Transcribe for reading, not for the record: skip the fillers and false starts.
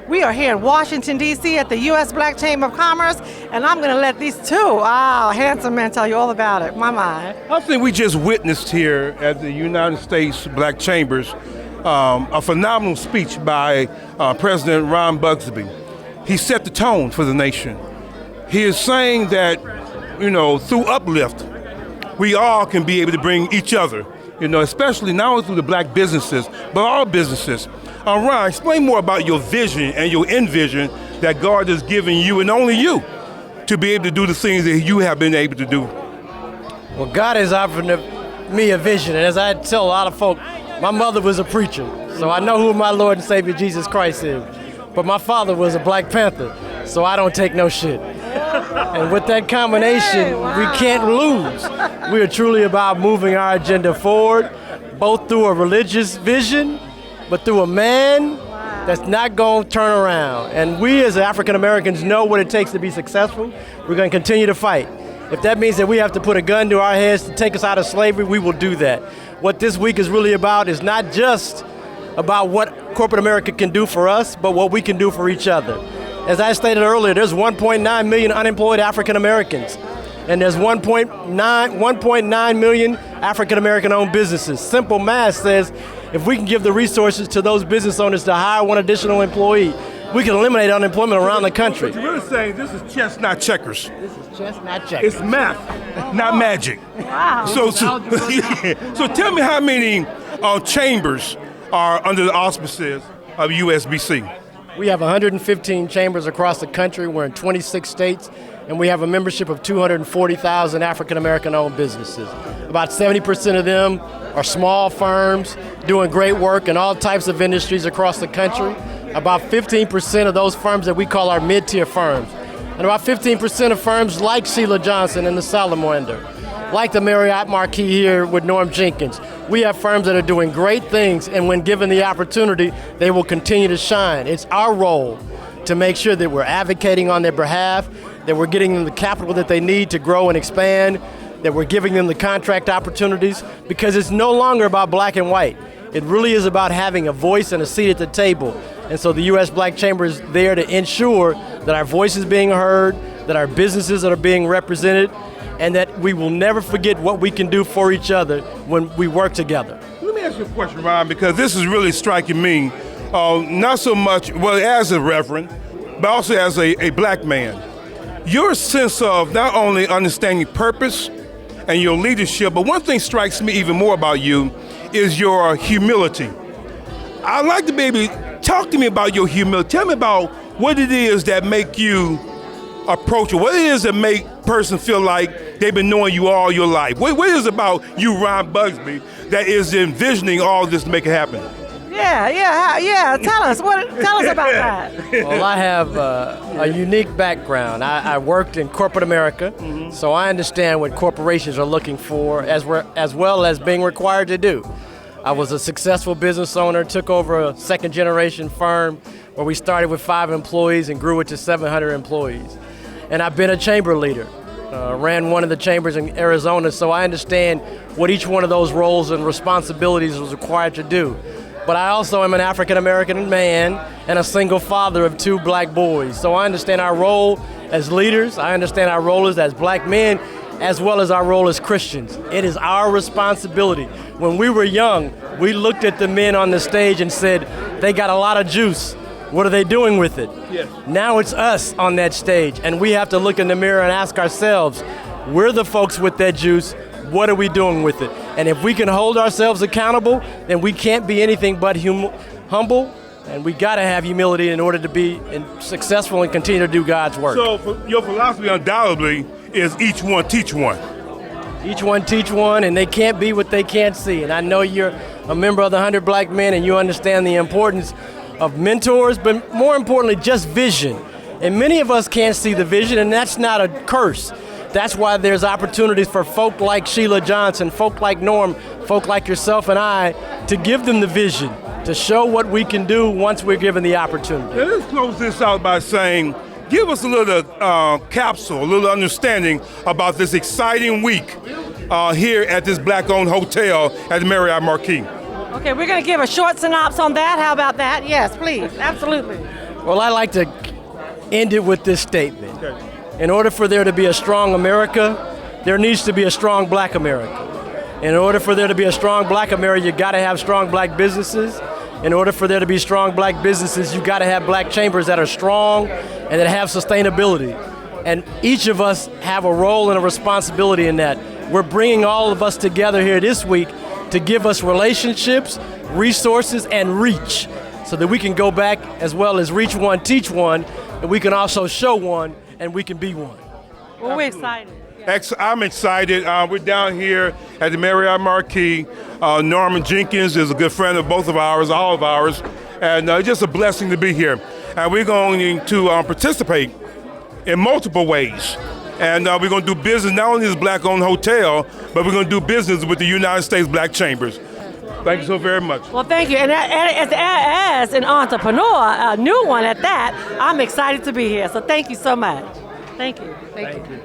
We are here in Washington, D.C. at the U.S. Black Chamber of Commerce, and I'm going to let these two handsome men tell you all about it. My. I think we just witnessed here at the United States Black Chambers a phenomenal speech by President Ron Busby. He set the tone for the nation. He is saying that, through uplift, we all can be able to bring each other, especially not only through the black businesses, but all businesses. Ron, explain more about your vision and your envision that God has given you and only you to be able to do the things that you have been able to do. Well, God has offered me a vision, and as I tell a lot of folk, my mother was a preacher, so I know who my Lord and Savior Jesus Christ is. But my father was a Black Panther, so I don't take no shit. And with that combination, we can't lose. We are truly about moving our agenda forward, both through a religious vision, but through a man that's not going to turn around. And we as African Americans know what it takes to be successful. We're going to continue to fight. If that means that we have to put a gun to our heads to take us out of slavery, we will do that. What this week is really about is not just about what corporate America can do for us, but what we can do for each other. As I stated earlier, there's 1.9 million unemployed African Americans, and there's 1.9 million African American owned businesses. Simple math says if we can give the resources to those business owners to hire one additional employee, we can eliminate unemployment around the country. But you're really saying this is chess, not checkers. This is chess, not checkers. It's math, not magic. Wow. So tell me how many chambers are under the auspices of USBC? We have 115 chambers across the country. We're in 26 states, and we have a membership of 240,000 African American owned businesses. About 70% of them are small firms doing great work in all types of industries across the country. About 15% of those firms that we call our mid-tier firms. And about 15% of firms like Sheila Johnson and the Salamander, like the Marriott Marquis here with Norm Jenkins. We have firms that are doing great things, and when given the opportunity, they will continue to shine. It's our role to make sure that we're advocating on their behalf, that we're getting them the capital that they need to grow and expand, that we're giving them the contract opportunities, because it's no longer about black and white. It really is about having a voice and a seat at the table. And so the U.S. Black Chamber is there to ensure that our voice is being heard, that our businesses are being represented, and that we will never forget what we can do for each other when we work together. Let me ask you a question, Ron, because this is really striking me, not so much, as a reverend, but also as a black man. Your sense of not only understanding purpose and your leadership, but one thing strikes me even more about you is your humility. I'd like to maybe talk to me about your humility. Tell me about what it is that make you approachable. What it is that make person feel like they've been knowing you all your life. What is it about you, Ron Busby, that is envisioning all this to make it happen? Yeah. Tell us about that. Well, I have a unique background. I worked in corporate America, so I understand what corporations are looking for as well as being required to do. I was a successful business owner, took over a second generation firm where we started with 5 employees and grew it to 700 employees. And I've been a chamber leader, ran one of the chambers in Arizona, so I understand what each one of those roles and responsibilities was required to do. But I also am an African-American man and a single father of 2 black boys. So I understand our role as leaders, I understand our role as black men, as well as our role as Christians. It is our responsibility. When we were young, we looked at the men on the stage and said, they got a lot of juice. What are they doing with it? Yes. Now it's us on that stage, and we have to look in the mirror and ask ourselves, we're the folks with that juice, what are we doing with it? And if we can hold ourselves accountable, then we can't be anything but humble, and we gotta have humility in order to be successful and continue to do God's work. So your philosophy undoubtedly is each one teach one. Each one teach one, and they can't be what they can't see. And I know you're a member of the 100 Black Men, and you understand the importance of mentors, but more importantly, just vision. And many of us can't see the vision, and that's not a curse. That's why there's opportunities for folk like Sheila Johnson, folk like Norm, folk like yourself and I, to give them the vision, to show what we can do once we're given the opportunity. Now, let's close this out by saying, give us a little capsule, a little understanding about this exciting week here at this black-owned hotel at the Marriott Marquis. Okay, we're going to give a short synopsis on that. How about that? Yes, please. Absolutely. Well, I like to end it with this statement. In order for there to be a strong America, there needs to be a strong black America. In order for there to be a strong black America, you got to have strong black businesses. In order for there to be strong black businesses, you got to have black chambers that are strong and that have sustainability. And each of us have a role and a responsibility in that. We're bringing all of us together here this week to give us relationships, resources, and reach so that we can go back as well as reach one, teach one, and we can also show one, and we can be one. Well, we're excited. I'm excited. We're down here at the Marriott Marquis. Norman Jenkins is a good friend of both of ours, all of ours, and it's just a blessing to be here. And we're going to participate in multiple ways. And we're going to do business not only as a black-owned hotel, but we're going to do business with the United States Black Chambers. Thank you so very much. Well, thank you. And as an entrepreneur, a new one at that, I'm excited to be here. So thank you so much. Thank you. Thank you.